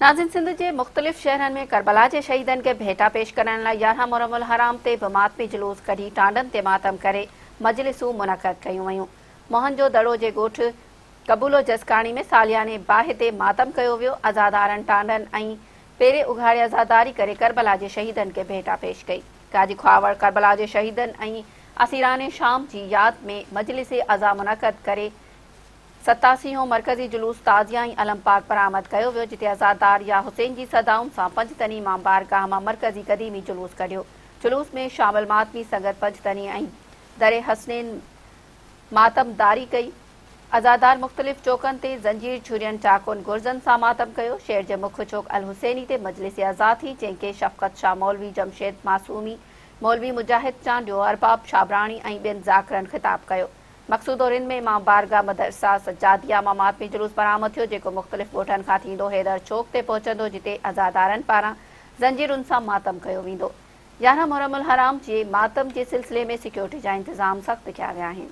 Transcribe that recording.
नाज़िन सिंध के मुख़्तलिफ़ शहरनि में करबला के शहीदनि के भेटा पेश करण लाइ 11 मुहर्रम हराम ते बि मातमी जुलूस कढी टांडनि ते मातम करे मजलिसूं मुनक़द कयूं वयूं। मोहन जो दड़ो जे ॻोठ कबूलो जसकाणी में सालियाने बाहि ते मातम कयो वियो। अज़ादारनि टांडनि ऐं पेरे उघाड़े अज़ादारी करे करबला के शहीदनि के भेटा पेश कई। गाजी ख्वावड़ करबला के शहीदनि ऐं असीराने शाम की याद में मजलिस अज़ा मुनक़द करे 87हों मरकज़ी जुलूस ताज़िया ऐं अलम पाक बरामद कयो वियो, जिते अज़ादार या हुसैन जी सदाउनि सां पंजतनी मां बारगाह मां मरकज़ी क़दीमी जुलूस कढियो। जुलूस में शामिल मातमी संगत पंजतनी ऐं दरे हसनैन मातमदारी कई। अज़ादार मुख़्तलिफ़ चौकनि ते ज़ंजीर छुरियनि चाकुनि गुर्ज़नि सां मातम कयो। शहर जे मुख्य चौक अल हुसैनी ते मजलिस अज़ा थी, जंहिंखे शफ़क़त शाह मौलवी जमशेद मासूमी, मौलवी मुजाहिद चांडियो, अरबाब शाबराणी ऐं ॿियनि ज़ाकिरनि ख़िताब कयो। मक़सूद और इनमें मां बारगाह मदरसा सज्जादिया मां मातमी जुलूस बरामद थियो, जेको मुख़्तलिफ़ ॻोठनि खां थींदो हैदर चौक ते पहुचंदो, जिते अज़ादारनि पारां ज़ंजीरुनि सां मातम कयो वेंदो। 11 मुहर्रम हराम जे मातम जे सिलसिले में सिक्योरिटी जा इंतज़ाम सख़्त कया विया आहिनि।